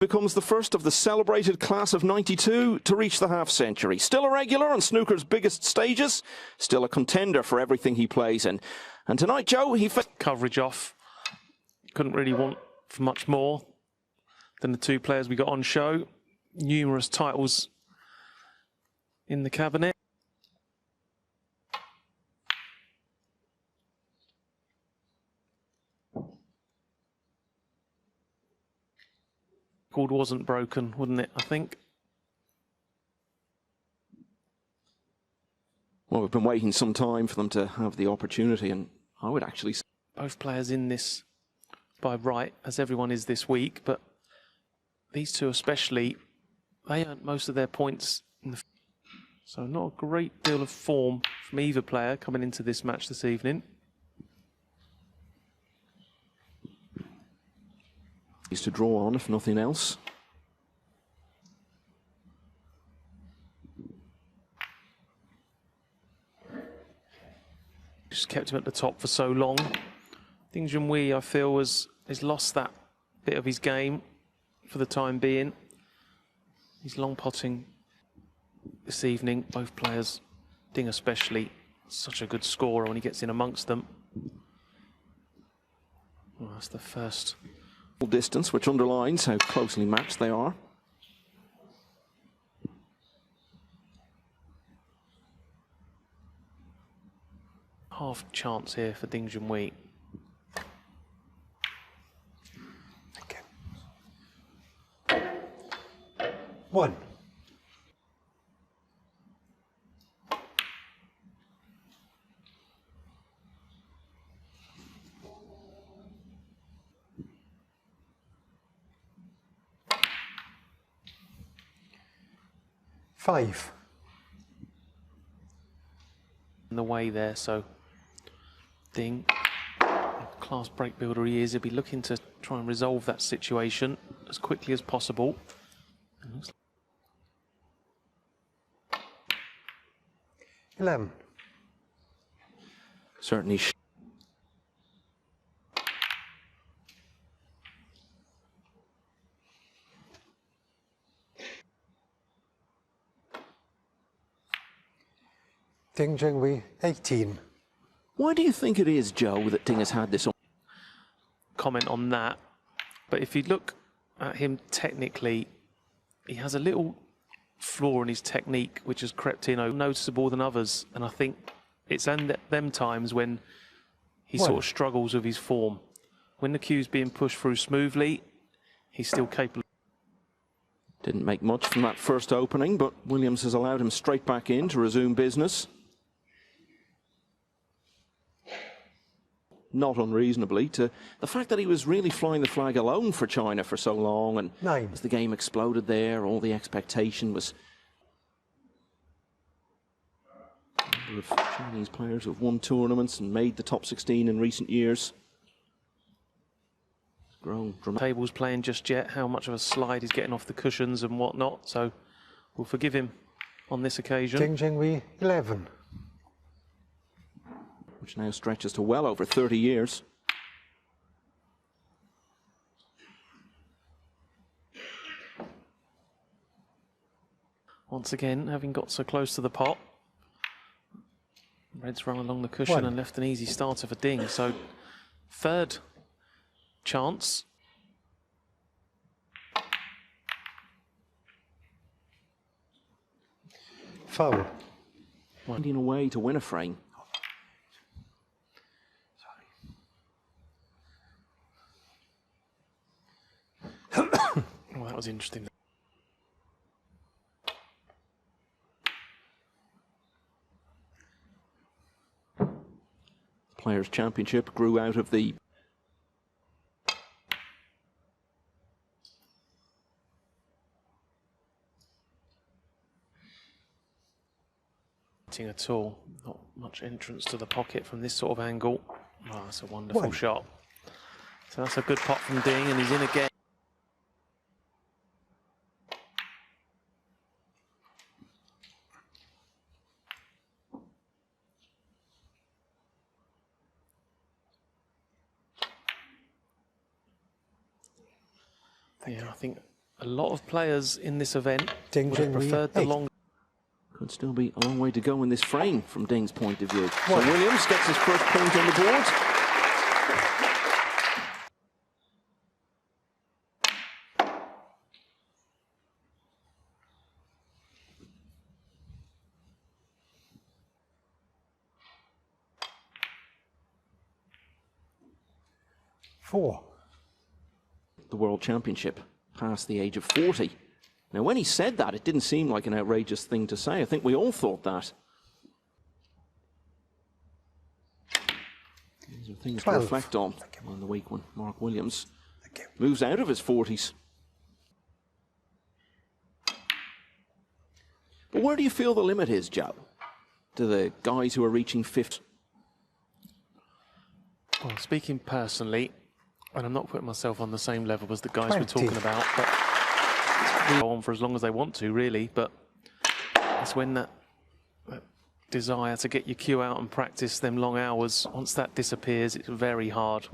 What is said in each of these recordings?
Becomes the first of the celebrated class of '92 to reach the half-century. Still a regular on snooker's biggest stages, still a contender for everything he plays in. And tonight, Joe, he coverage off. Couldn't really want for much more than the two players we got on show. Numerous titles in the cabinet. Record wasn't broken, wouldn't it, I think? Well, we've been waiting some time for them to have the opportunity, and I would actually say both players in this by right, as everyone is this week, but these two especially, they earned most of their points in the... So not a great deal of form from either player coming into this match this evening. to draw on, if nothing else. Just kept him at the top for so long. I think Junhui, I feel, has lost that bit of his game for the time being. He's long potting this evening. Both players, Ding especially, such a good scorer when he gets in amongst them. Well, that's the first distance, which underlines how closely matched they are. Half chance here for Ding Junhui. Okay. 1. Five. In the way there, so Ding, class break builder he is, he'll be looking to try and resolve that situation as quickly as possible. 11. Certainly. Ding Junhui, 18. Why do you think it is, Joe, that Ding has had this? Comment on that, but if you look at him technically, he has a little flaw in his technique which has crept in noticeable than others, and I think it's in them times when he sort of struggles with his form. When the cue's being pushed through smoothly, he's still capable. Didn't make much from that first opening, but Williams has allowed him straight back in to resume business. Not unreasonably, to the fact that he was really flying the flag alone for China for so long, and 9. as the game exploded there, all the expectation was... A number of Chinese players who have won tournaments and made the top 16 in recent years. It's grown dramatically. Table's playing just yet, how much of a slide he's getting off the cushions and whatnot, so we'll forgive him on this occasion. Ding Junhui, 11. Which now stretches to well over 30 years. Once again, having got so close to the pot, Red's run along the cushion and left an easy starter for Ding. So, third chance. Foul. Finding a way to win a frame. Well, that was interesting. Players' Championship grew out of the at all. Not much entrance to the pocket from this sort of angle. Oh, that's a wonderful shot. So that's a good pot from Ding, and he's in again. Yeah, I think A lot of players in this event Ding would have Junhui, preferred the 8. long. Could still be a long way to go in this frame from Ding's point of view. So Williams gets his first point on the board. Four. The World Championship past the age of 40. Now, when he said that, it didn't seem like an outrageous thing to say. I think we all thought that. These are things 12. to reflect on the week when Mark Williams moves out of his 40s. But where do you feel the limit is, Joe? To the guys who are reaching 50? Well, speaking personally, and I'm not putting myself on the same level as the guys 20. we're talking about, but they go on for as long as they want to, really. But it's when that desire to get your cue out and practice them long hours, once that disappears, it's very hard.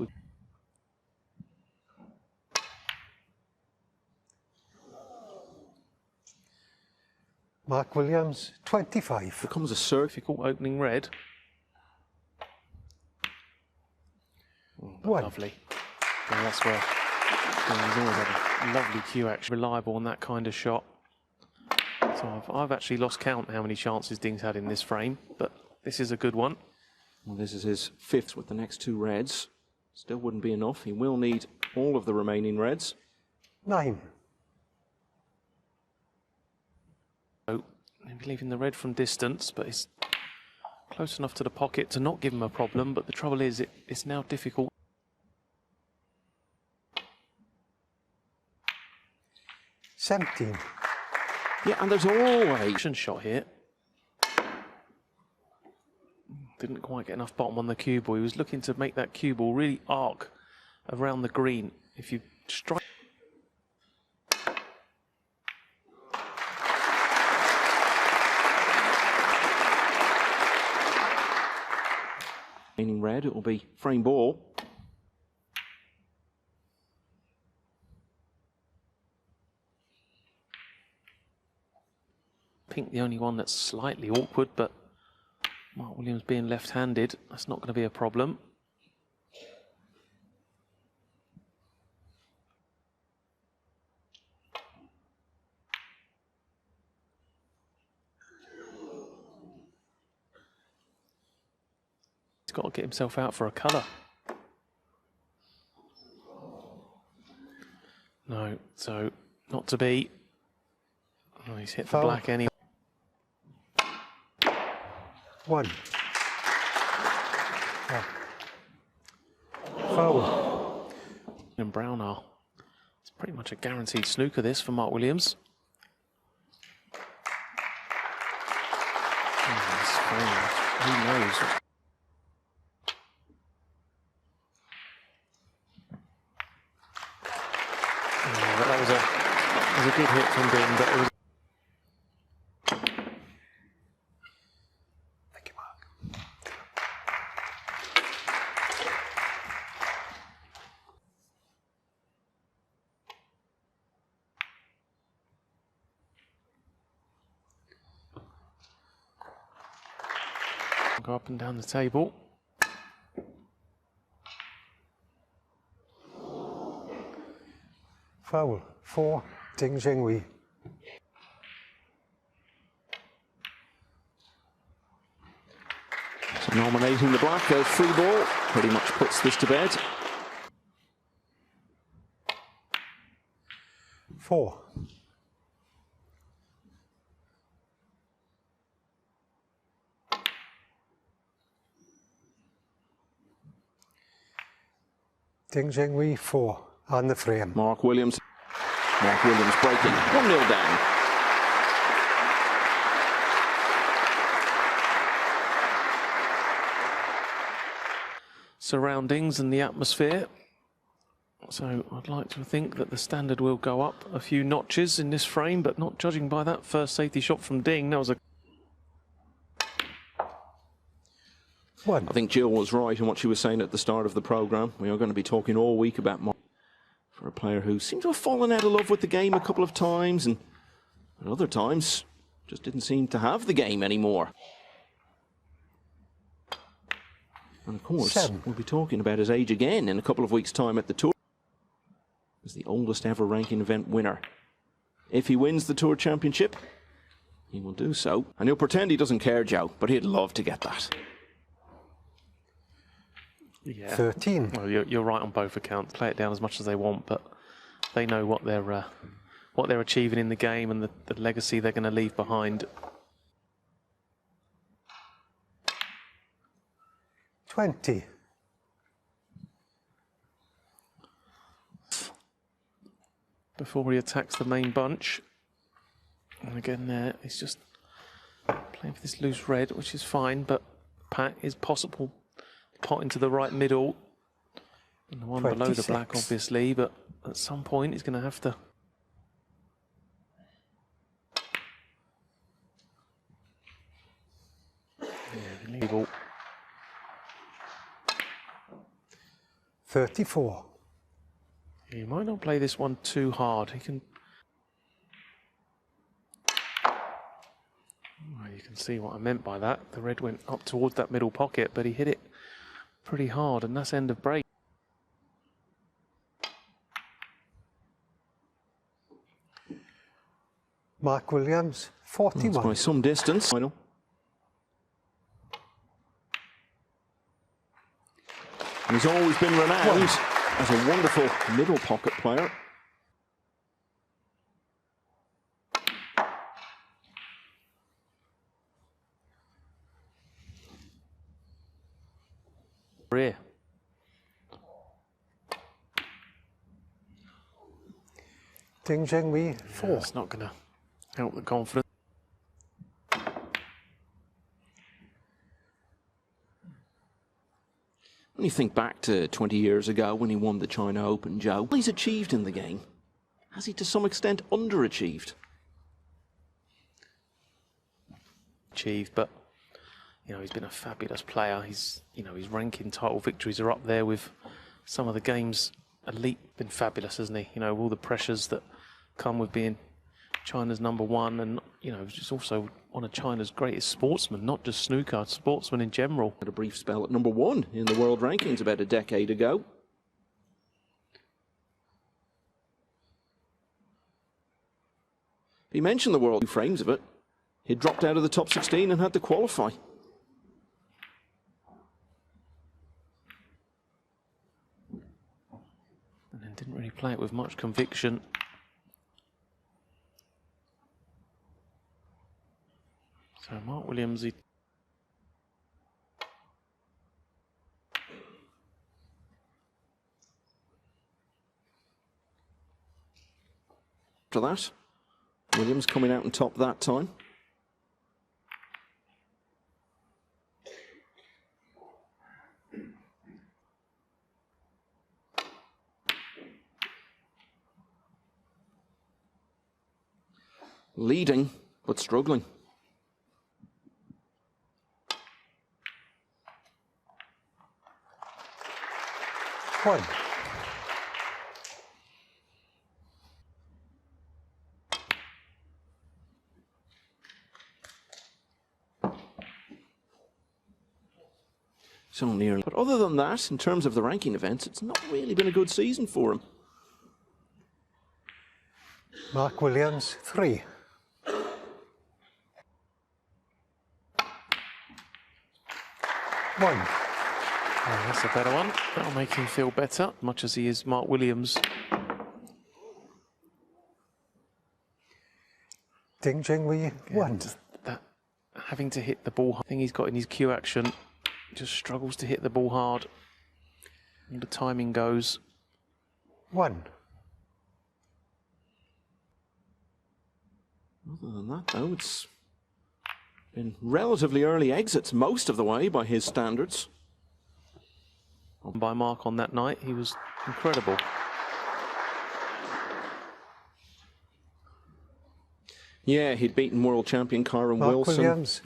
Mark Williams, 25. Becomes a Difficult opening red. One. Lovely. Yeah, that's where he's always had a lovely cue action, reliable on that kind of shot. So I've actually lost count how many chances Ding's had in this frame, but this is a good one. Well, this is his 5th with the next 2 reds. Still wouldn't be enough. He will need all of the remaining reds. 9. So he's leaving the red from distance, but it's close enough to the pocket to not give him a problem. But the trouble is, it's now difficult. 17. Yeah, and there's always Action shot here. Didn't quite get enough bottom on the cue ball. He was looking to make that cue ball really arc around the green. If you strike. remaining red, it will be frame ball. Pink the only one that's slightly awkward, but Mark Williams being left-handed, that's not going to be a problem. He's got to get himself out for a colour. No, so not to be. Oh, he's hit the Foul. black anyway. 1. Foul. And Brown are. It's pretty much a guaranteed snooker this for Mark Williams. Oh, who knows? Yeah, that was a good hit from Dean, but it was. Thank you, Mark. Go up and down the table. Foul. 4. Junhui. So nominating the black as free ball pretty much puts this to bed. 4. Junhui 4 on the frame. Mark Williams breaking 1-0 down. Surroundings and the atmosphere. So I'd like to think that the standard will go up a few notches in this frame, but not judging by that first safety shot from Ding. That was a 1. I think Jill was right in what she was saying at the start of the programme. We are going to be talking all week about Mark for a player who seemed to have fallen out of love with the game a couple of times, and at other times just didn't seem to have the game anymore. And of course, we'll be talking about his age again in a couple of weeks' time at the Tour. As the oldest ever ranking event winner. If he wins the Tour Championship, he will do so. And he'll pretend he doesn't care, Joe, but he'd love to get that. Yeah. 13. Well, you're right on both accounts. Play it down as much as they want, but they know what they're achieving in the game and the legacy they're going to leave behind. 20. Before he attacks the main bunch. And again there, he's just playing for this loose red, which is fine, but pat is possible. Pot into the right middle. And the one 26. below the black, obviously, but at some point he's going to have to... Yeah, 34. He might not play this one too hard. He can... Well, you can see what I meant by that. The red went up towards that middle pocket, but he hit it pretty hard, and that's end of break. Mark Williams, 41. That's by some distance. Final. He's always been renowned as a wonderful middle pocket player. Rear. Junhui, 4. It's not going to help the confidence. When you think back to 20 years ago when he won the China Open, Joe, what he's achieved in the game, has he to some extent underachieved? But you know, he's been a fabulous player. He's, you know, his ranking title victories are up there with some of the game's elite. Been fabulous, hasn't he? You know, all the pressures that come with being China's #1, and you know, just also one of China's greatest sportsmen, not just snooker, sportsmen in general. Had a brief spell at #1 in the world rankings about a decade ago. He mentioned the world, 2 frames of it. He dropped out of the top 16 and had to qualify. And then didn't really play it with much conviction. So Mark Williams, he... After that, Williams coming out on top that time. Leading, but struggling. One. So nearly. But other than that, in terms of the ranking events, it's not really been a good season for him. Mark Williams, 3. One. Oh, that's a better one. That'll make him feel better, much as he is Mark Williams. Junhui, 1. Just that having to hit the ball, I think he's got in his cue action, just struggles to hit the ball hard. And the timing goes. 1. Other than that, though, it's been relatively early exits most of the way by his standards. By Mark on that night, he was incredible. Yeah, he'd beaten world champion Kyron Mark Wilson. Williams.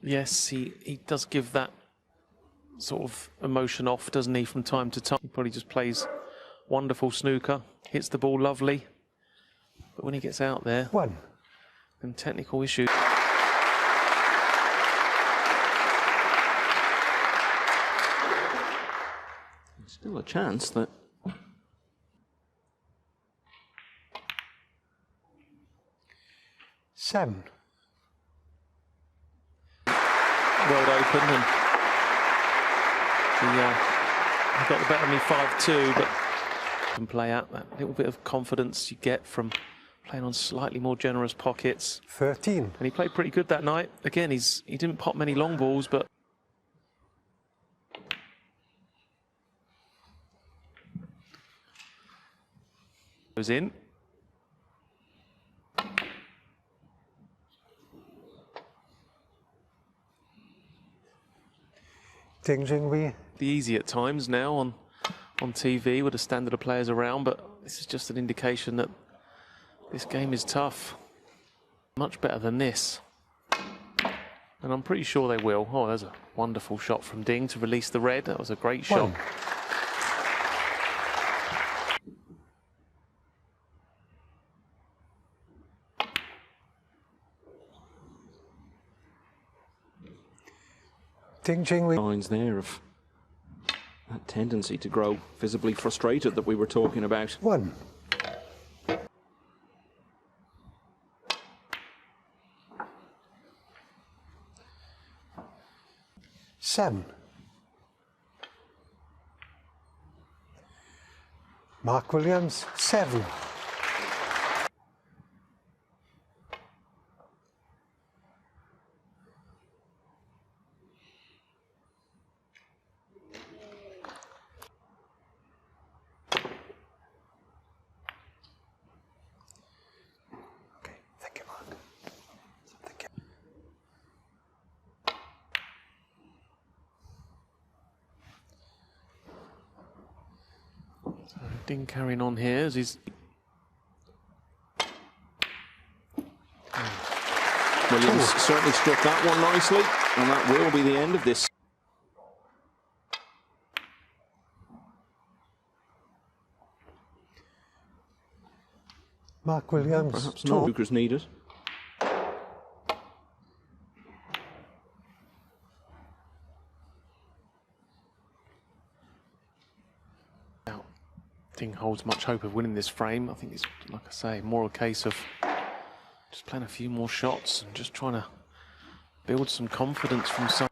Yes, he does give that sort of emotion off, doesn't he, from time to time. He probably just plays wonderful snooker, hits the ball lovely. But when he gets out there, 1. and technical issues. Still a chance that... Seven. World Open, and he got the better of me 5-2, but can play out that little bit of confidence you get from playing on slightly more generous pockets. 13. And he played pretty good that night. Again, he didn't pop many long balls, but goes in. Junhui. The easy at times now on TV with a standard of players around, but this is just an indication that this game is tough. Much better than this. And I'm pretty sure they will. Oh, there's a wonderful shot from Ding to release the red. That was a great shot. 1. Junhui. Signs there of that tendency to grow visibly frustrated that we were talking about. 1. Seven. Mark Williams, 7. Okay, thank you, Mark. Thank you. Ding carrying on here as he's... Williams certainly struck that one nicely, and that will be the end of this. Mark Williams, Perhaps 2. not. Snooker's needed. Ding holds much hope of winning this frame. I think it's, like I say, more a case of just playing a few more shots and just trying to build some confidence from some.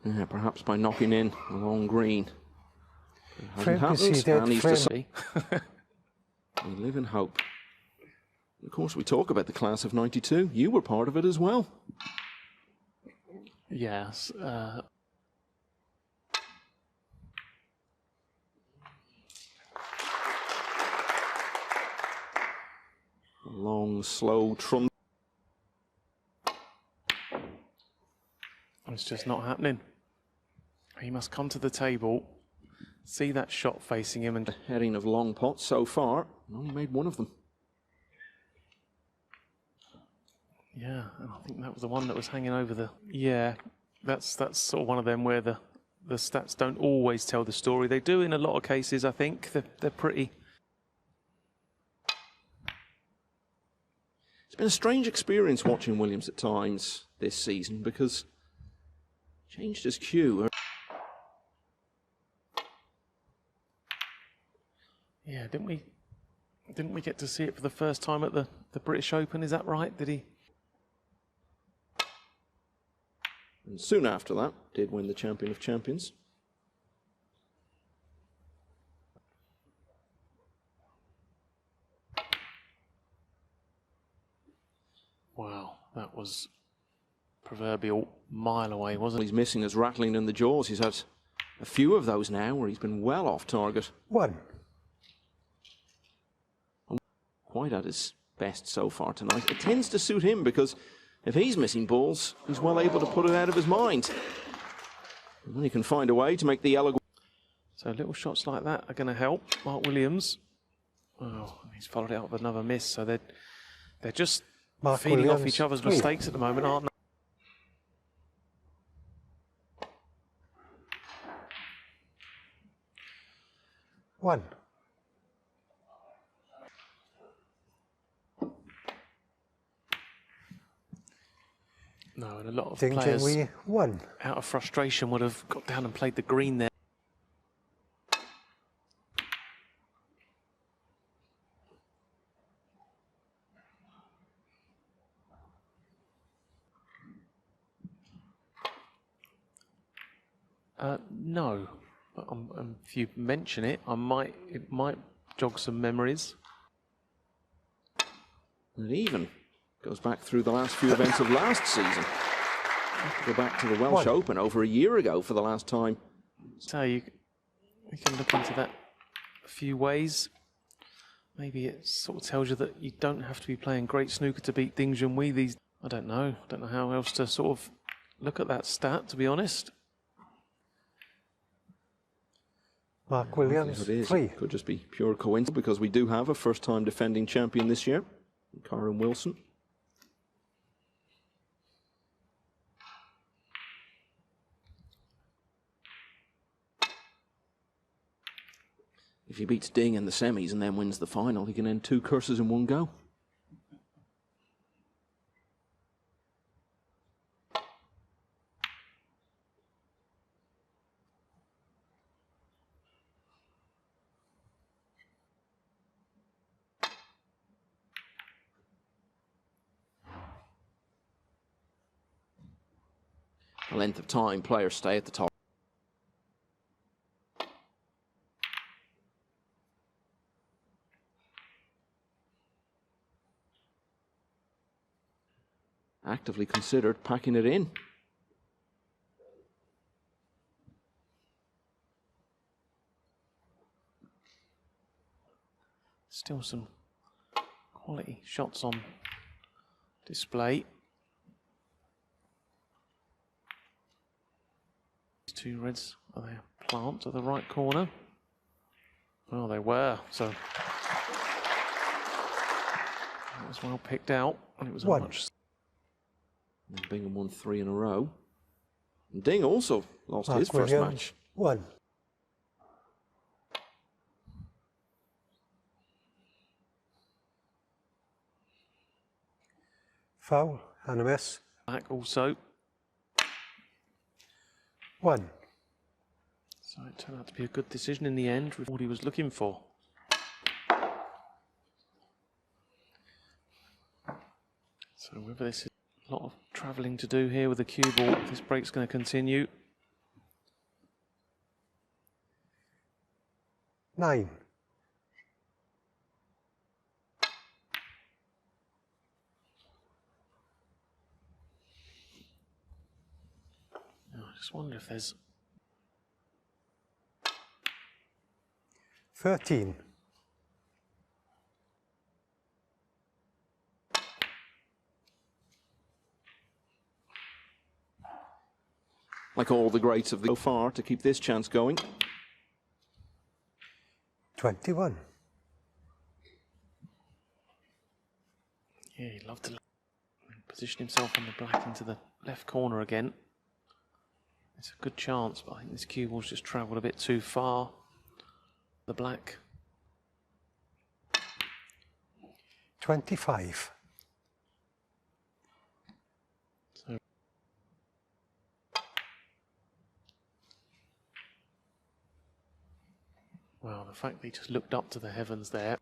Yeah, perhaps by knocking in a long green. It Frame hasn't happened, and he's frame. decided. We live in hope. Of course, we talk about the class of '92. You were part of it as well. Yes. A long, slow trundle. It's just not happening. He must come to the table, see that shot facing him, and Heading of long pots so far, and only made one of them. yeah, and I think that was the one that was hanging over the. Yeah, that's sort of one of them where the stats don't always tell the story. They do in a lot of cases. I think they're pretty. It's been a strange experience watching Williams at times this season because changed his cue. Yeah, didn't we get to see it for the first time at the British Open? Is that right? Did he? And soon after that, did win the Champion of Champions. Wow, that was proverbial mile away, wasn't All he's missing is rattling in the jaws. He's had a few of those now where he's been well off target. 1. quite at his best so far tonight. It tends to suit him because if he's missing balls, he's well able to put it out of his mind. And then he can find a way to make the yellow. So little shots like that are going to help Mark Williams. Oh, he's followed it up with another miss. So they're just feeding off each other's mistakes at the moment, aren't they? One. No, and a lot of Junhui, players, one. out of frustration, would have got down and played the green there. No, but if you mention it, it might jog some memories. And it even goes back through the last few events of last season. Go back to the Welsh Open over a year ago for the last time. So we can look into that a few ways. Maybe it sort of tells you that you don't have to be playing great snooker to beat Ding Junhui. I don't know. I don't know how else to sort of look at that stat, to be honest. Mark Williams, 3. Could just be pure coincidence because we do have a first-time defending champion this year, Karen Wilson. If he beats Ding in the semis and then wins the final, he can end 2 curses in one go. A length of time, players stay at the top. Actively considered packing it in. Still some quality shots on display. These 2 reds, are they a plant to the right corner? Oh, they were. So that was well picked out, and it was a much. And Bingham won 3 in a row. And Ding also lost his first match. 1. Foul and a miss. Back also. 1. So it turned out to be a good decision in the end with what he was looking for. So whether this is a lot of travelling to do here with the cue ball, if this break's going to continue. 9. I just wonder if there's 13. Like all the greats of the so far to keep this chance going. 21. Yeah, he'd love to position himself on the black into the left corner again. It's a good chance, but I think this cue ball's just travelled a bit too far. The black. 25. So well, the fact that he just looked up to the heavens there.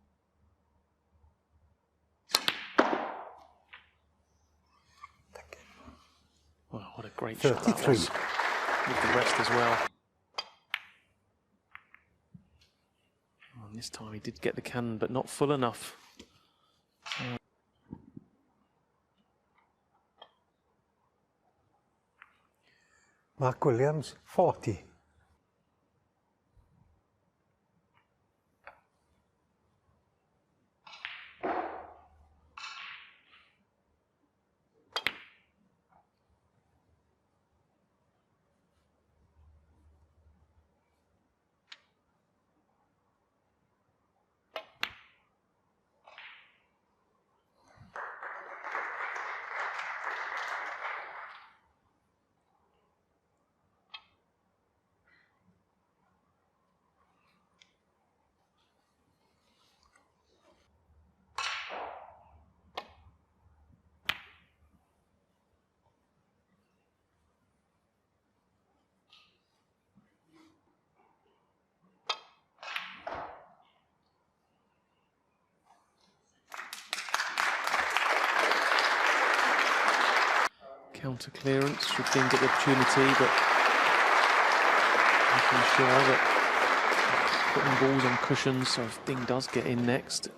Well, what a great shot that was. With the rest as well. And this time he did get the cannon, but not full enough. Mark Williams, 40. Counter clearance, should Ding get the opportunity, but making sure that putting balls on cushions, so if Ding does get in next.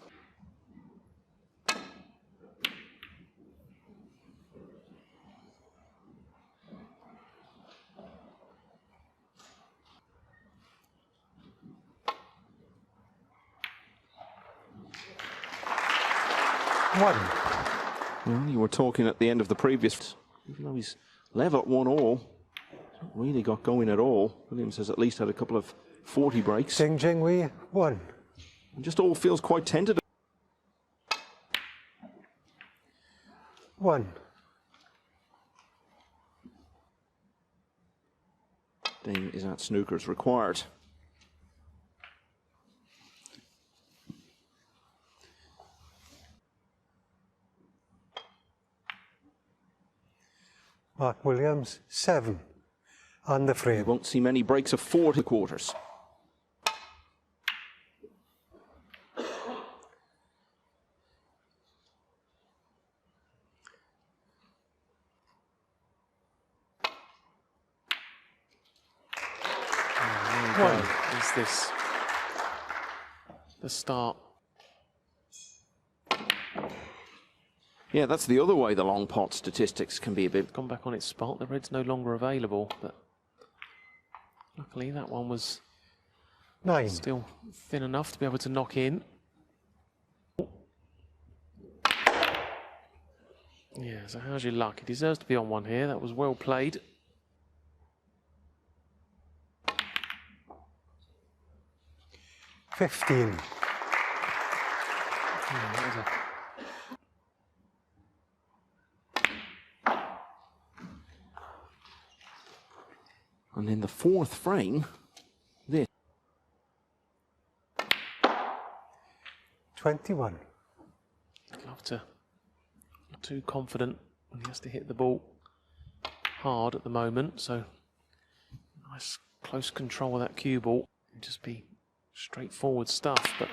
Well, you were talking at the end of the previous, even though he's level at 1-all, not really got going at all. Williams has at least had a couple of 40 breaks. Junhui 1. And just all feels quite tentative. 1. Ding is at snooker's required. Mark Williams 7 on the frame. You won't see many breaks of 40 quarters. Is this the start? Yeah, that's the other way the long pot statistics can be a bit. Gone back on its spot. The red's no longer available, but luckily that one was 9. still thin enough to be able to knock in. Yeah, so how's your luck? He deserves to be on one here. That was well played. $15. Yeah, that was a And in the fourth frame, this. 21. I'd love to. Not too confident when he has to hit the ball hard at the moment. So nice close control of that cue ball. It'd just be straightforward stuff, but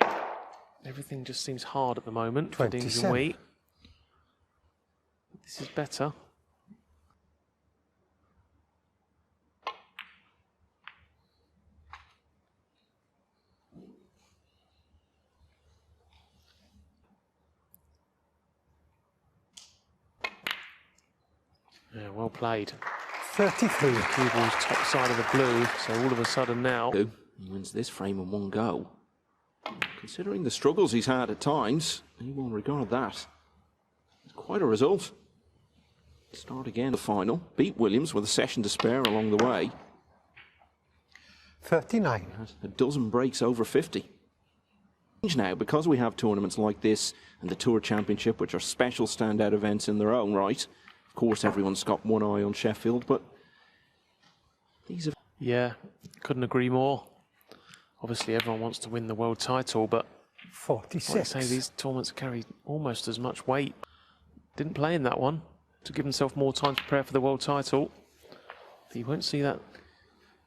everything just seems hard at the moment for Ding Junhui. This is better. Yeah, well played. 33. The cue ball's top side of the blue, so all of a sudden now. He wins this frame in one go. Considering the struggles he's had at times, he will regard that as quite a result. Start again the final. Beat Williams with a session to spare along the way. 39. Has a dozen breaks over 50. Now, because we have tournaments like this and the Tour Championship, which are special standout events in their own right. Of course, everyone's got one eye on Sheffield, but these are... Yeah, couldn't agree more. Obviously, everyone wants to win the world title, but 46. I'd say these tournaments carry almost as much weight. Didn't play in that one to give himself more time to prepare for the world title. But you won't see that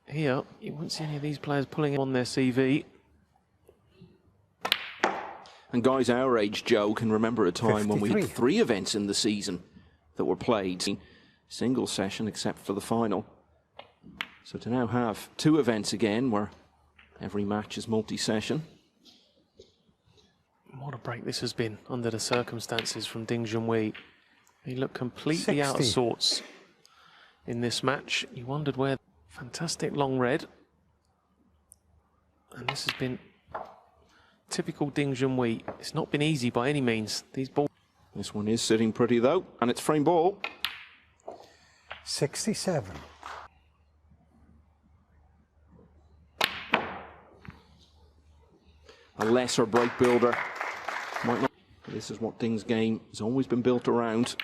here. You won't see any of these players pulling on their CV. And guys our age, Joe, can remember a time 53. when we had 3 events in the season that were played. Single session except for the final. So to now have 2 events again where every match is multi-session. What a break this has been under the circumstances from Ding Junhui. He looked completely 60. out of sorts in this match. You wondered where. Fantastic long red. And this has been typical Ding Junhui. It's not been easy by any means. These balls. This one is sitting pretty though, and it's frame ball. 67. A lesser break builder. Might not. This is what Ding's game has always been built around.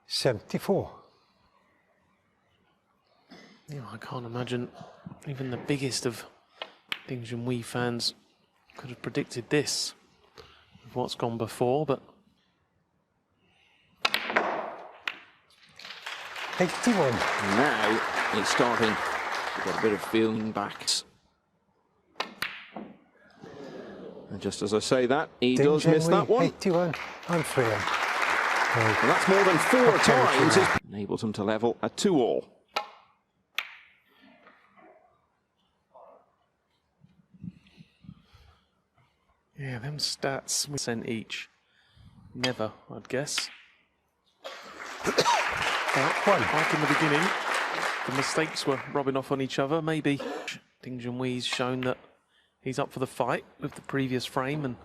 74. You know, I can't imagine even the biggest of Ding Junhui fans could have predicted this with what's gone before, but 81. Now he's starting to get a bit of feeling back. And just as I say that, he does miss that one. 81 on frame. And that's more than 4 times. Enables them to level at 2-all. Yeah, them stats we sent each. Never, I'd guess. But like in the beginning, the mistakes were rubbing off on each other. Maybe Junhui's shown that he's up for the fight with the previous frame, and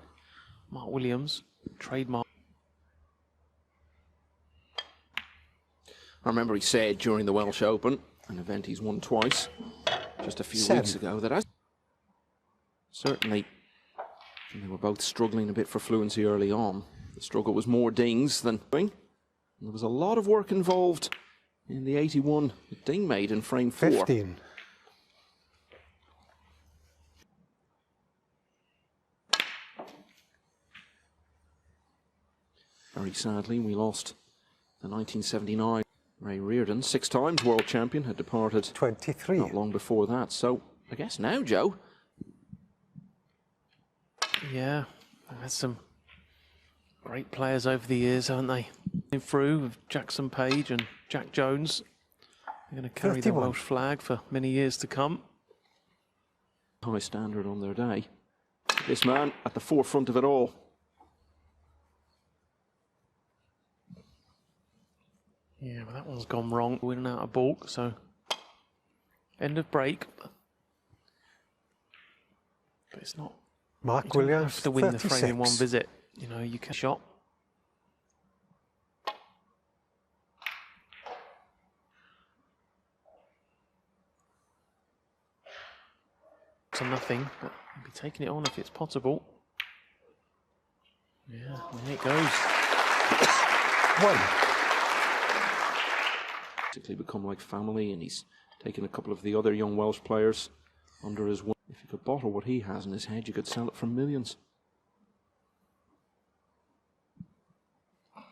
Mark Williams, trademark. I remember he said during the Welsh Open, an event he's won twice, just a few weeks ago, that certainly they were both struggling a bit for fluency early on. The struggle was more dings than doing. There was a lot of work involved in the 81 that Ding made in frame 4. 15. Very sadly, we lost the 1979 Ray Reardon, 6 times world champion, had departed 23. not long before that. So I guess now, Joe. Yeah, there's some great players over the years, haven't they? Through with Jackson Page and Jack Jones. They're going to carry 31. the Welsh flag for many years to come. High standard on their day. This man at the forefront of it all. Yeah, but that one's gone wrong. Winning out of balk, so end of break. But it's not. Mark You don't Williams, have to win 36. the frame in one visit. You know, you can shot. To nothing, but he'll be taking it on if it's possible. Yeah, and there it goes. 1. Basically become like family, and he's taken a couple of the other young Welsh players under his wing. If you could bottle what he has in his head, you could sell it for millions.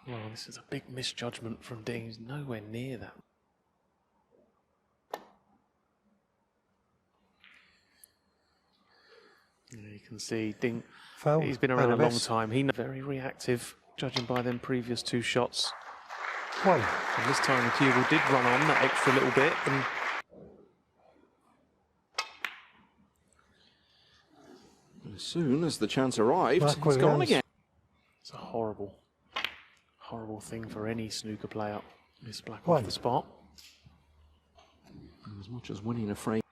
Well, this is a big misjudgment from Ding. He's nowhere near that. Yeah, you can see Ding, Foul. he's been around a long miss. time. He's very reactive, judging by them previous 2 shots. 1. And this time the Kugel did run on that extra little bit. And As soon as the chance arrived, Mark he's gone Williams. again. it's a horrible, horrible thing for any snooker player. Miss Black 1. off the spot. As much as winning a frame.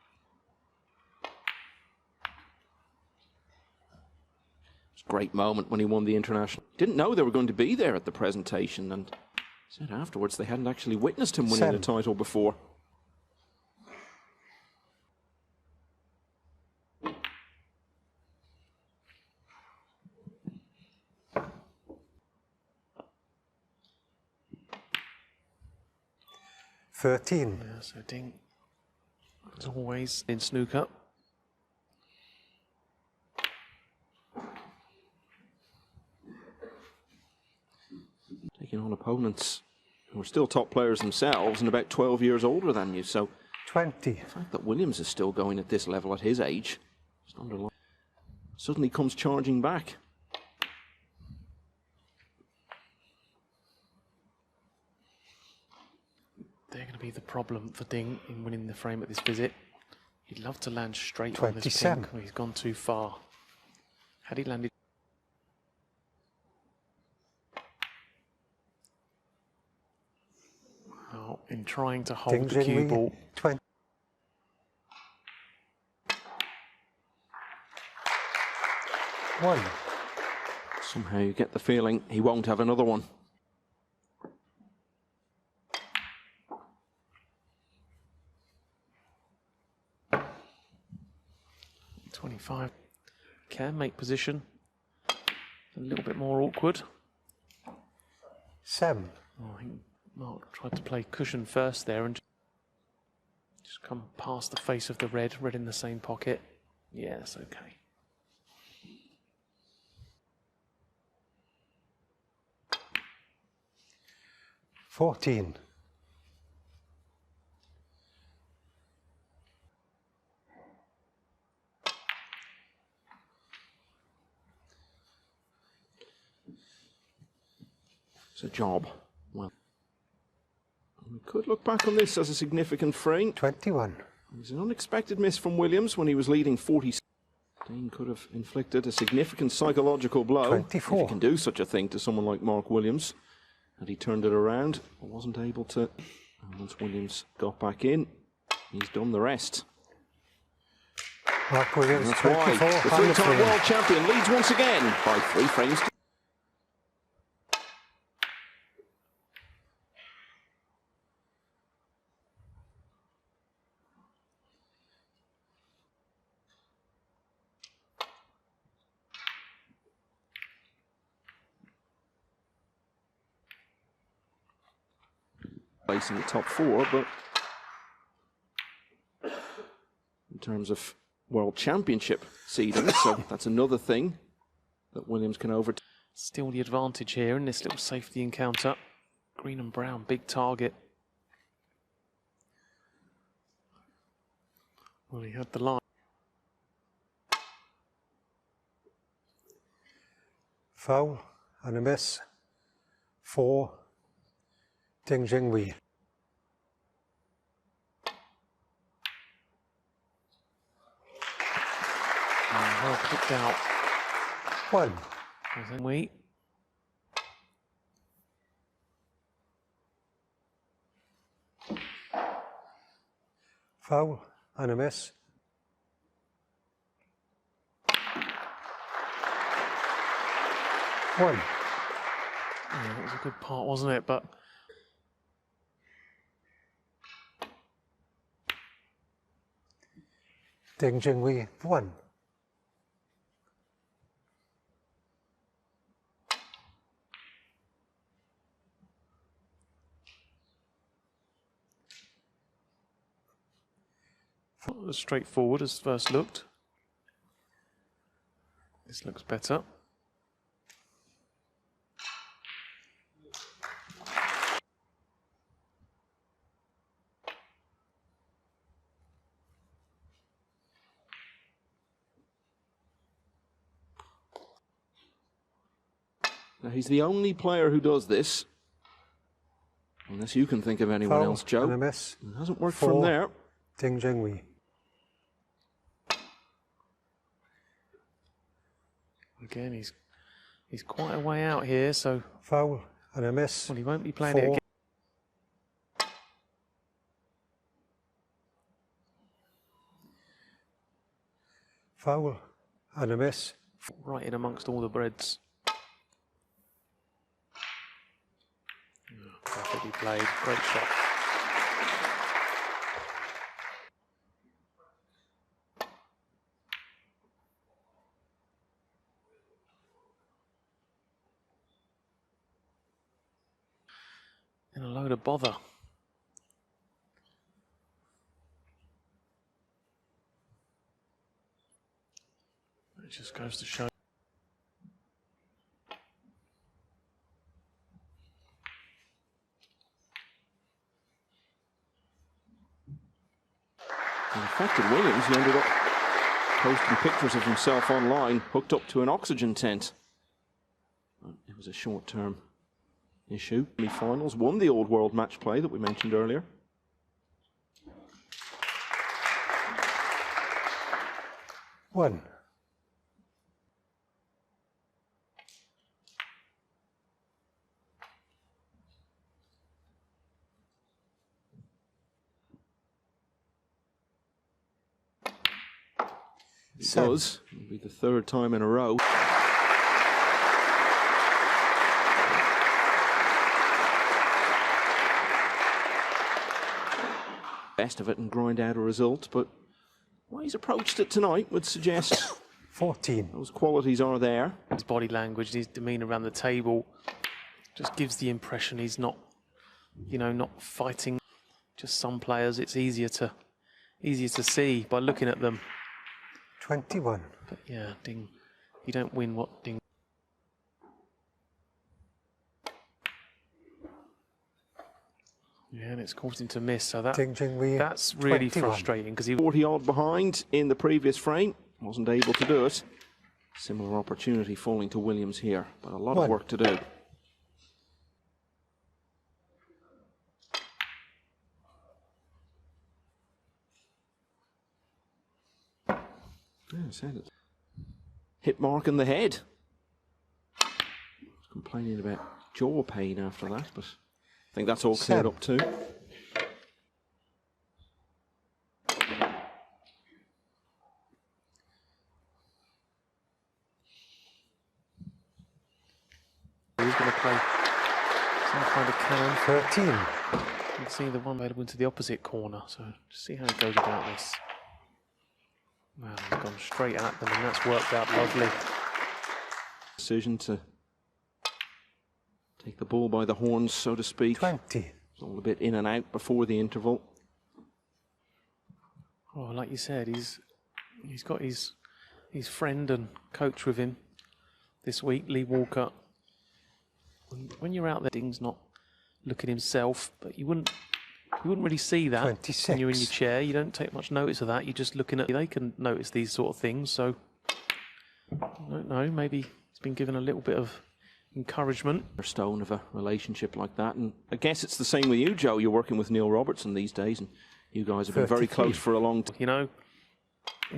It's a great moment when he won the international. Didn't know they were going to be there at the presentation, and said afterwards they hadn't actually witnessed him winning 7. a title before. Yeah, So Ding, as always in snooker. Taking on opponents who are still top players themselves and about 12 years older than you. So 20. the fact that Williams is still going at this level at his age, suddenly comes charging back. They're going to be the problem for Ding in winning the frame at this visit. He'd love to land straight on this 27. pink. Well, he's gone too far. Had he landed... Well, in trying to hold Ding's the in cue with ball, 20. 1. Somehow you get the feeling he won't have another one. .25 can make position a little bit more awkward. 7. Oh, I think Mark tried to play cushion first there and just come past the face of the red in the same pocket. Yeah, that's okay. .14. It's a job. Well, we could look back on this as a significant frame. 21. It was an unexpected miss from Williams when he was leading 40. Dean could have inflicted a significant psychological blow 24. if he can do such a thing to someone like Mark Williams. And he turned it around, but wasn't able to. And once Williams got back in, he's done the rest. Mark Williams, And that's 24. why the three-time world champion leads once again by 3 frames. Facing the top 4, but in terms of world championship seeding, so that's another thing that Williams can overtake. Still the advantage here in this little safety encounter. Green and brown, big target. Well, he had the line. Foul and a miss for Junhui. Well kicked out. 1. Junhui. Foul and a miss. One. Yeah, that was a good part, wasn't it? But Junhui 1. not as straightforward as first looked. This looks better. Now, he's the only player who does this, unless you can think of anyone Foul else, Joe. and a miss. It hasn't worked For from there. Junhui. Again, he's quite a way out here, so Foul and a miss. well, he won't be playing it For again. Foul and a miss. Right in amongst all the breads. Perfectly played, great shot. And a load of bother. It just goes to show. It affected Williams. He ended up posting pictures of himself online, hooked up to an oxygen tent. But it was a short-term issue. Semi-finals, won the Old World match play that we mentioned earlier. One. It does. It'll be the third time in a row. Best of it and grind out a result, but the way he's approached it tonight would suggest 14. those qualities are there. His body language, his demeanour around the table just gives the impression he's not, you know, not fighting. Just some players, it's easier to see by looking at them. 21. But yeah, Ding, you don't win what Ding. Yeah, and it's caused him to miss, so that's really 21. frustrating because he 40 odd behind in the previous frame, wasn't able to do it. Similar opportunity falling to Williams here, but a lot of work to do. Yeah, I said it. Hit mark in the head. Complaining about jaw pain after that, but I think that's all cleared up too. He's going to play some kind of cannon. 13. You can see the one available into the opposite corner, so just see how he goes about this. Wow, he's gone straight at them, and that's worked out lovely. Decision to take the bull by the horns, so to speak. 20. It's all a bit in and out before the interval. Oh, like you said, he's got his friend and coach with him this week, Lee Walker. When you're out there, Ding's not looking himself, but you wouldn't really see that 26. when you're in your chair. You don't take much notice of that. You're just looking at. They can notice these sort of things. So I don't know. Maybe he's been given a little bit of encouragement. Stone of a relationship like that, and I guess it's the same with you, Joe. You're working with Neil Robertson these days, and you guys have been very close for a long time. You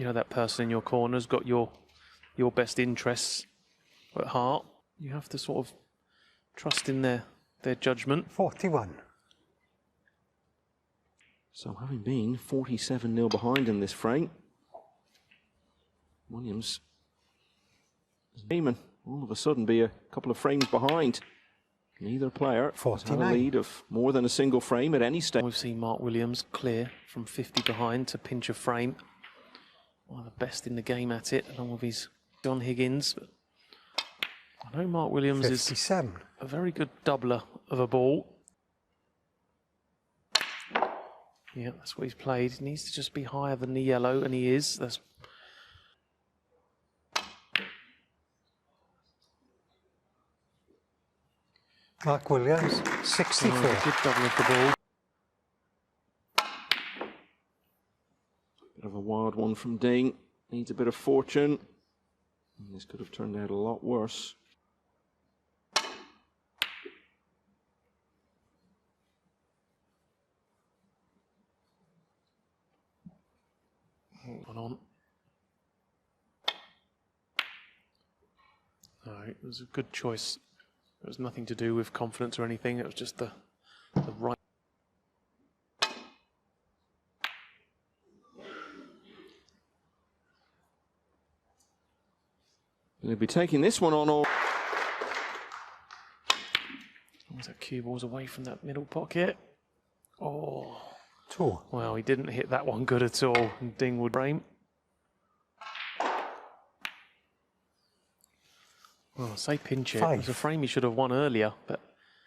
know that person in your corner's got your best interests at heart. You have to sort of trust in their judgment. 41. So having been 47-0 behind in this frame, Williams Damon all of a sudden be a couple of frames behind. Neither player has had a lead of more than a single frame at any stage. We've seen Mark Williams clear from 50 behind to pinch a frame. One of the best in the game at it, along with his John Higgins. But I know Mark Williams 57. is a very good doubler of a ball. Yeah, that's what he's played. He needs to just be higher than the yellow, and he is. That's Mark Williams, 64. Good double of the ball. Bit of a wild one from Ding. Needs a bit of fortune. And this could have turned out a lot worse. Hold on. No, it was a good choice. It was nothing to do with confidence or anything. It was just the right. He'll be taking this one on all. Was that cue ball's away from that middle pocket? Oh. 2. Well, he didn't hit that one good at all. And Ding would frame. Well, say pinch it. 5. It was a frame he should have won earlier, but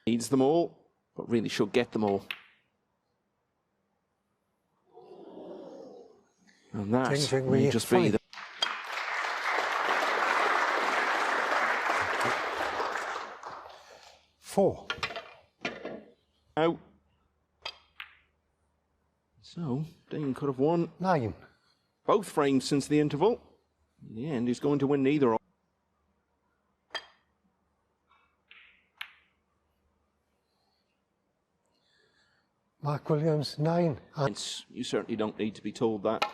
Needs them all, but really should get them all. And that may just be the 4. out. So, Ding could have won 9. both frames since the interval. In the end, he's going to win neither. Mark Williams, 9. You certainly don't need to be told that.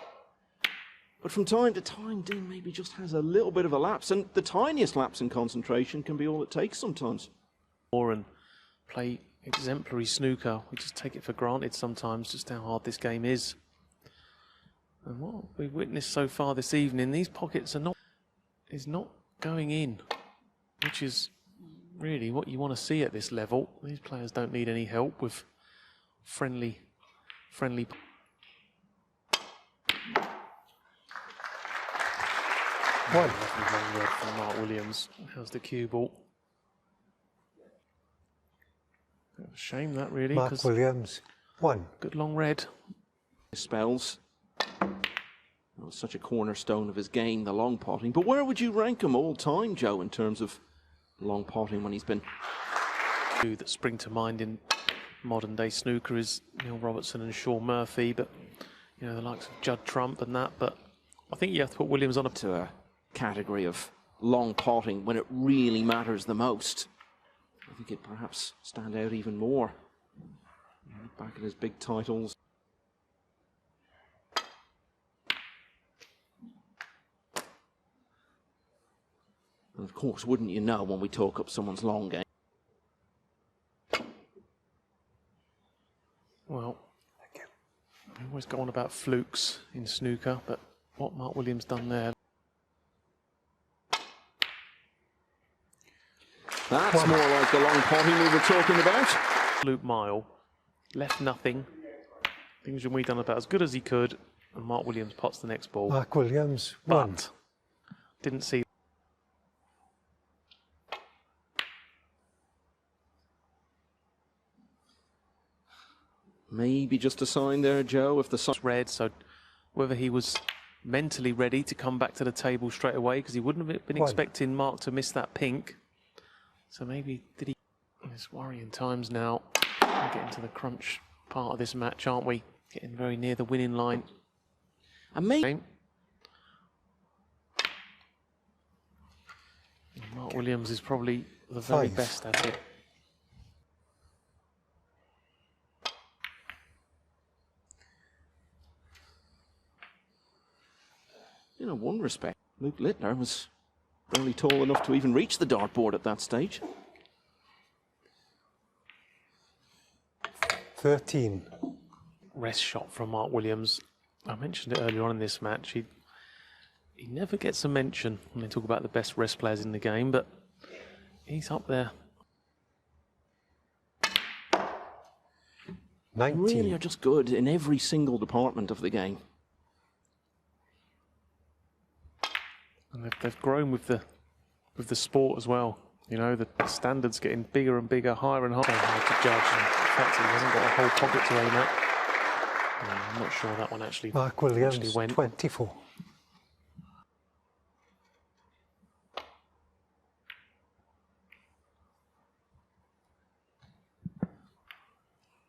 But from time to time, Ding maybe just has a little bit of a lapse, and the tiniest lapse in concentration can be all it takes sometimes. and play exemplary snooker. We just take it for granted sometimes just how hard this game is. And what we've witnessed so far this evening, these pockets are not going in, which is really what you want to see at this level. These players don't need any help with friendly. One long red from Mark Williams. How's the cue ball? Bit of a shame that really. Mark Williams, 1. Good long red. Spells. That was such a cornerstone of his game, the long potting. But where would you rank him all time, Joe, in terms of long potting when he's been? Two that spring to mind in modern day snooker is Neil Robertson and Sean Murphy, but you know the likes of Judd Trump and that. But I think you have to put Williams on to a category of long potting when it really matters the most. I think it perhaps stand out even more. Look back at his big titles. And of course, wouldn't you know when we talk up someone's long game? Well, we always go on about flukes in snooker, but what Mark Williams done there. That's more like the long potting we were talking about. Luke Mile left nothing. I think Junhui done about as good as he could, and Mark Williams pots the next ball. Mark Williams won. But didn't see. Maybe just a sign there, Joe, if the sign... Red, so whether he was mentally ready to come back to the table straight away, because he wouldn't have been expecting Mark to miss that pink. So maybe did he... It's worrying times now. We're getting to the crunch part of this match, aren't we? Getting very near the winning line. And maybe... Mark Williams is probably the very best at it. In one respect, Luke Littner was barely tall enough to even reach the dartboard at that stage. 13. Rest shot from Mark Williams. I mentioned it earlier on in this match. He never gets a mention when they talk about the best rest players in the game, but he's up there. 19. Really are just good in every single department of the game. And they've grown with the sport as well. You know, the standards getting bigger and bigger, higher and higher. Hard to judge. And the fact he hasn't got a whole pocket to aim at. I'm not sure that one actually. Mark Williams actually went. 24.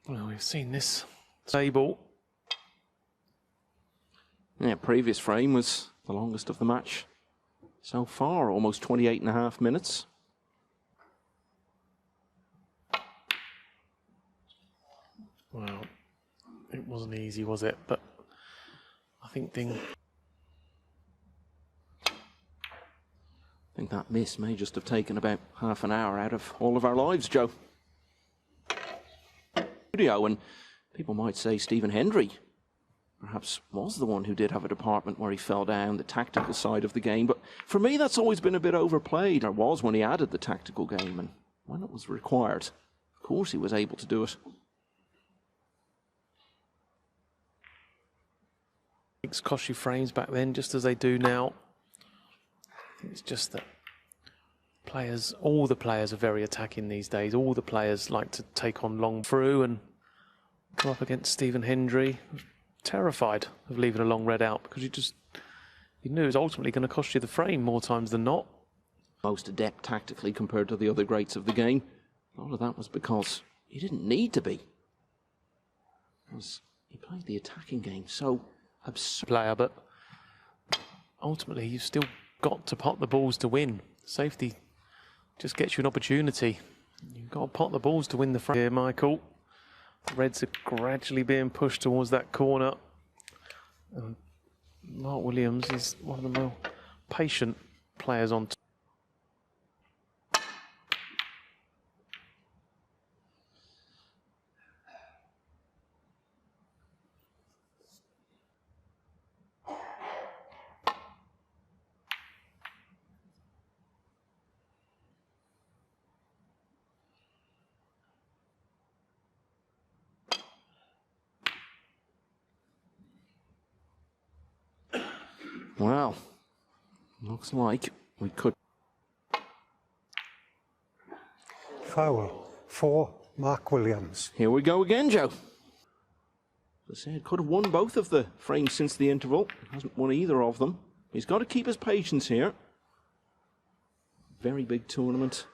Well, we've seen this table. Yeah, previous frame was the longest of the match so far, almost 28.5 minutes. Well, it wasn't easy, was it? But I think that miss may just have taken about half an hour out of all of our lives, Joe. And people might say Stephen Hendry perhaps was the one who did have a department where he fell down, the tactical side of the game. But for me, that's always been a bit overplayed, or was when he added the tactical game. And when it was required, of course he was able to do it. cost you frames back then, just as they do now. I think it's just that players, all the players are very attacking these days. All the players like to take on long through and come up against Stephen Hendry. Terrified of leaving a long red out because you knew it was ultimately going to cost you the frame more times than not. Most adept tactically compared to the other greats of the game. A lot of that was because he didn't need to be. Because he played the attacking game so absurd. Player, but ultimately you've still got to pot the balls to win. Safety just gets you an opportunity. You've got to pot the balls to win the frame. Here, Michael. The Reds are gradually being pushed towards that corner. And Mark Williams is one of the more patient players on. Well, looks like we could. Foul for Mark Williams. Here we go again, Joe. As I said, could have won both of the frames since the interval. Hasn't won either of them. He's got to keep his patience here. Very big tournament.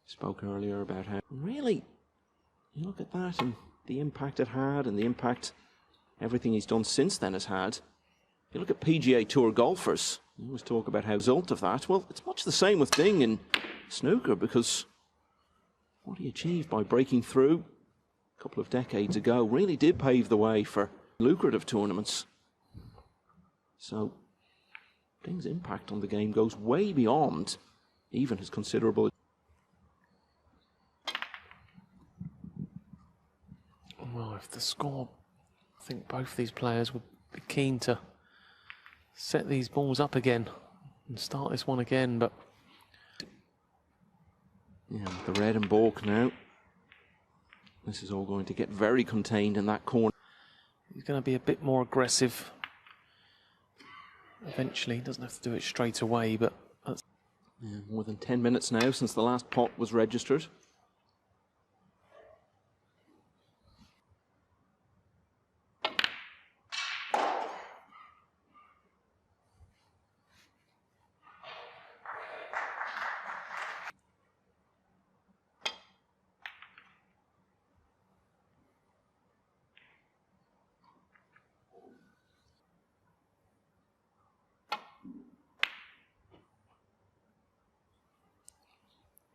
Spoke earlier about how really you look at that and the impact it had and the impact everything he's done since then has had. You look at PGA Tour golfers, you always talk about how the result of that. Well, it's much the same with Ding in snooker, because what he achieved by breaking through, a couple of decades ago really did pave the way for lucrative tournaments. So Ding's impact on the game goes way beyond even his considerable. Well, if the score, I think both these players would be keen to set these balls up again and start this one again, but yeah, the red and balk now. This is all going to get very contained in that corner. he's going to be a bit more aggressive eventually. He doesn't have to do it straight away, but that's... Yeah, more than 10 minutes now since the last pot was registered.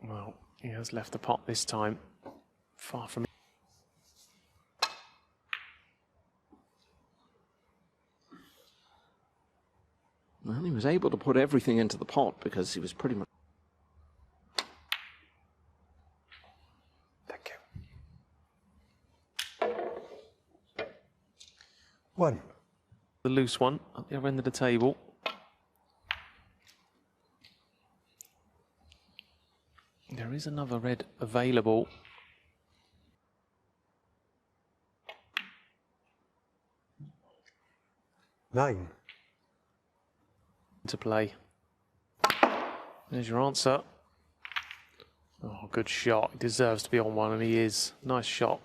Well, he has left the pot this time. Far from... Well, he was able to put everything into the pot because he was pretty much... Thank you. One. The loose one at the other end of the table. There is another red available. Nine. To play. There's your answer. Oh, good shot. He deserves to be on one, and he is. Nice shot.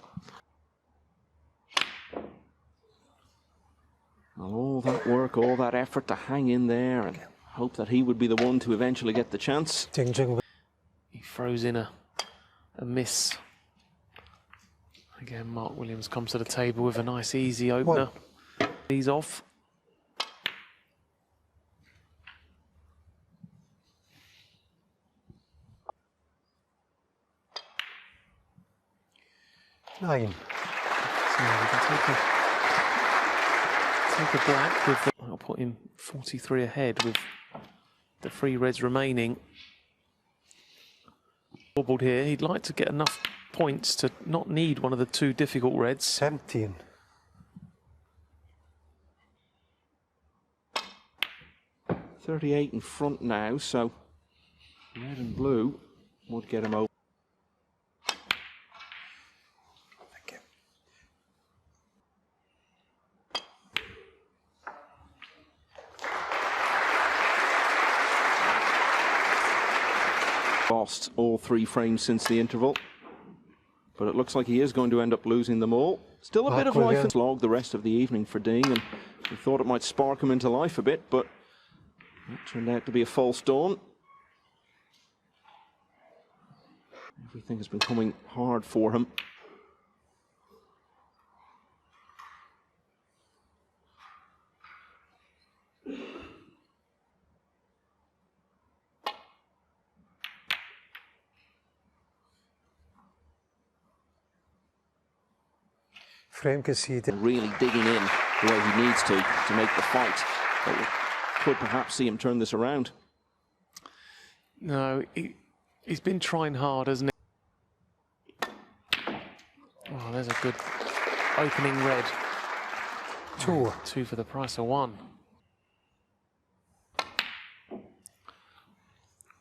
Well, all that work, all that effort to hang in there and hope that he would be the one to eventually get the chance. Ding ding. He throws in a miss. Again, Mark Williams comes to the table with a nice easy opener. He's off. Nine. So we can take a black with the, I'll put him 43 ahead with the 3 reds remaining. Bobbled here. He'd like to get enough points to not need one of the 2 difficult reds. 17. .38 in front now, so red and blue would get him over. Thank you. Lost all 3 frames since the interval, but it looks like he is going to end up losing them all. Still a bit of life in slog the rest of the evening for Ding, and we thought it might spark him into life a bit, but it turned out to be a false dawn. Everything has been coming hard for him. Frame conceded. Really digging in the way he needs to make the fight. But we could perhaps see him turn this around. No, he's been trying hard, hasn't he? Oh, there's a good opening red. 2. 2 for the price of 1.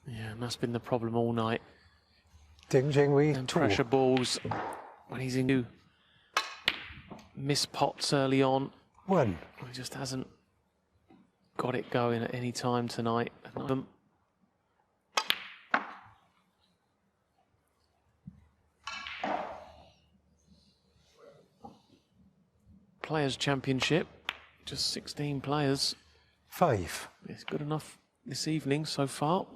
Yeah, and that's been the problem all night. Ding Junhui. And 2. pressure balls when he's in new miss pots early on. 1. He just hasn't got it going at any time tonight. Players' Championship, just 16 players. 5. It's good enough this evening so far.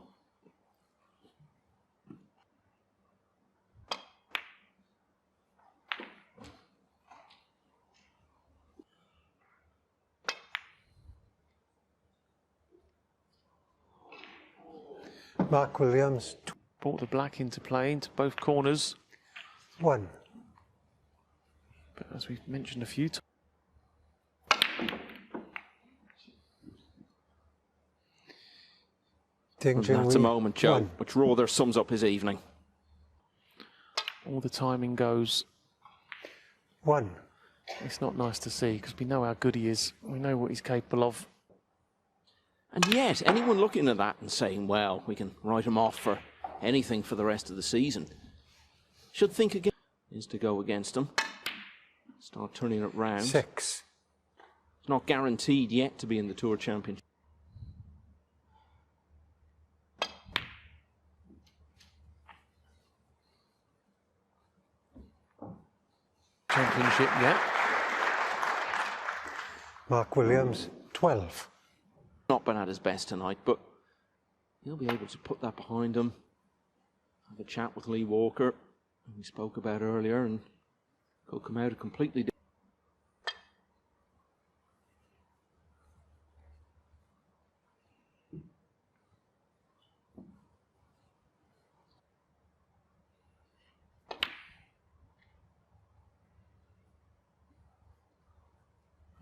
Mark Williams. Brought the black into play into both corners. 1. But as we've mentioned a few times, that's a moment, Joe, which rather sums up his evening. all the timing goes. 1. It's not nice to see because we know how good he is. We know what he's capable of. And yet, anyone looking at that and saying, well, we can write him off for anything for the rest of the season, should think again, is to go against him. Start turning it round. 6. It's not guaranteed yet to be in the Tour Championship. Championship yet. Mark Williams, 12. Not been at his best tonight, but he'll be able to put that behind him. Have a chat with Lee Walker, who we spoke about earlier, and he'll come out a completely different.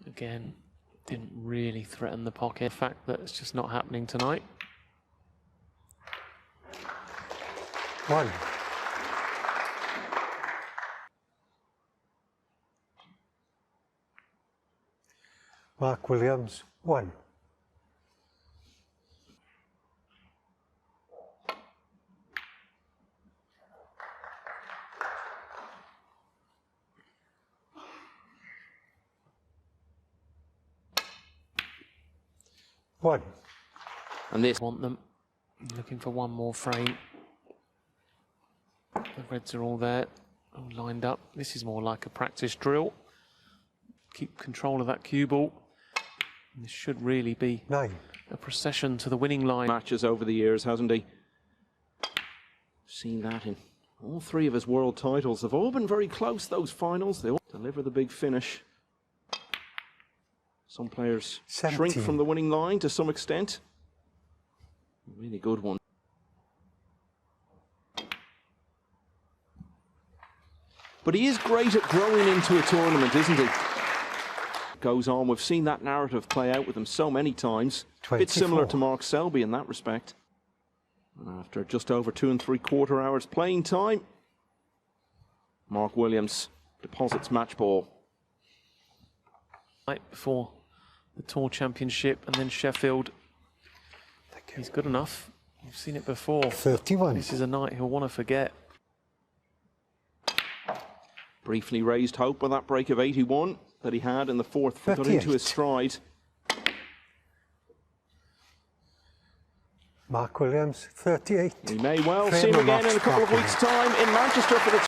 Again, didn't really threaten the pocket. The fact that it's just not happening tonight. 1. Mark Williams, 1. And this Want them. Looking for one more frame. The reds are all there, all lined up. This is more like a practice drill. Keep control of that cue ball. And this should really be 9. a procession to the winning line. matches over the years, hasn't he? Seen that in all 3 of his world titles. They've all been very close, those finals. They all deliver the big finish. Some players 17. shrink from the winning line to some extent. A really good one. But he is great at growing into a tournament, isn't he? Goes on. We've seen that narrative play out with him so many times. A bit similar to Mark Selby in that respect. And after just over 2 3/4 hours playing time, Mark Williams deposits match ball. Right before the Tour Championship and then Sheffield. He's good enough. You've seen it before. 31. This is a night he'll want to forget. Briefly raised hope on that break of 81 that he had in the 4th. Got into his stride. Mark Williams, 38. We may well see him again in a couple of weeks' time in Manchester for the